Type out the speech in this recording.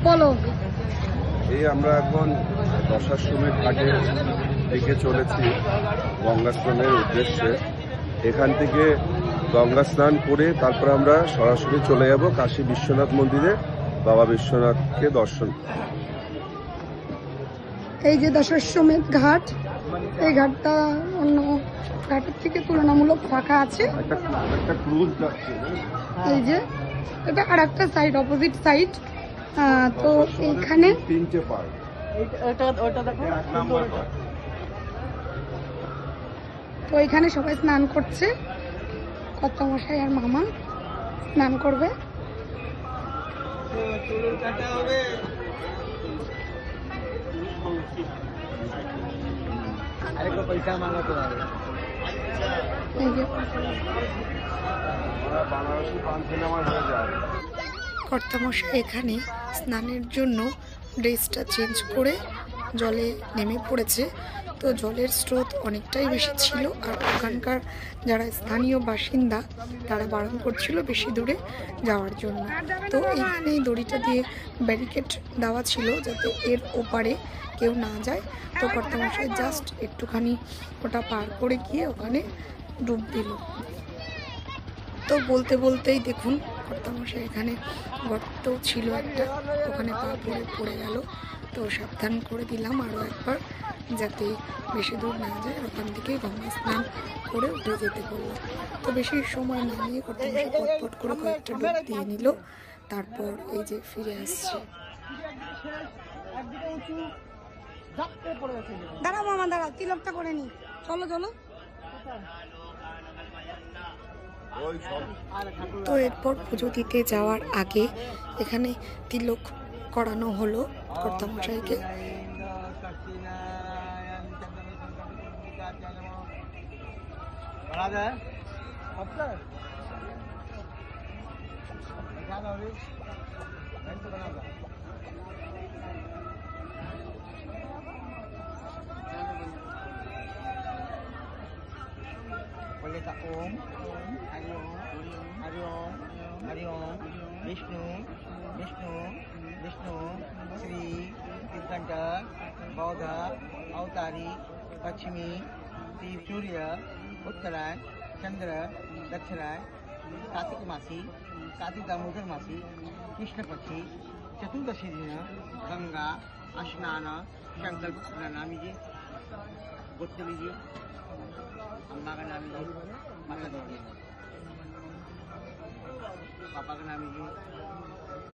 বলো। এই আমরা এখন দশাশ্বমেধ ঘাটের দিকে চলেছি গঙ্গা স্নানের উদ্দেশ্যে। এখান থেকে গঙ্গা স্নান করে তারপর আমরা সরাসরি চলে যাব কাশী বিশ্বনাথ মন্দিরে বাবা বিশ্বনাথকে দর্শন। এই যে দশাশ্বমেধ ঘাট, এই ঘাটটা অন্য ঘাটের থেকে তুলনামূলক ফাঁকা আছে। এই যে এটা আর একটা সাইড, অপোজিট সাইড। তো এইখানে তিনটে পার্ট, তো এখানে সবাই স্নান করছে। কর্তামশাই আর মামা স্নান করবে। কর্তামশাই এখানে স্নানের জন্য ড্রেসটা চেঞ্জ করে জলে নেমে পড়েছে। তো জলের স্রোত অনেকটাই বেশি ছিল, আর ওখানকার যারা স্থানীয় বাসিন্দা তারা বারণ করছিল বেশি দূরে যাওয়ার জন্য। তো এখানে দড়িটা দিয়ে ব্যারিকেড দেওয়া ছিল যাতে এর ওপারে কেউ না যায়। তো কর্তামশাই জাস্ট একটুখানি ওটা পার করে গিয়ে ওখানে ডুব দিল। তো বলতে বলতেই দেখুন কর্তামশাই এখানে গর্ত ছিল একটা, ওখানে পা পড়ে গেল। তো সাবধান করে দিলাম আরও একবার যাতে বেশি দূর না যায়। ওখান থেকেই গঙ্গা স্নান করে উঠে যেতে বললো। তো বেশি সময় না নিয়ে কর্তামশাই পটপট করে কয়েকটা ডুব দিয়ে নিল, তারপর এই যে ফিরে আসছে। দাঁড়াও মামা দাঁড়াও, তিলকটা করে নি। চলো চলো। তো এরপর পুজো দিতে যাওয়ার আগে এখানে তিলক করানো হলো কর্তামশাইকে। ओम हरि ओम हरि ओम हरि ओम विष्णु विष्णु विष्णु श्री तीर्थंकर बौद्ध अवतारी पश्चिमी सूर्य उत्तरायण चंद्र दक्षिणायन कार्तिक मासी कार्तिक दामोदर मासी कृष्ण पक्षी चतुर्दशी दिन गंगा स्नान संकल्प नामी जी गोत्र लीजिए। अम्मा का नाम लीजिए, माता दौड़िए, पापा का नाम लीजिए।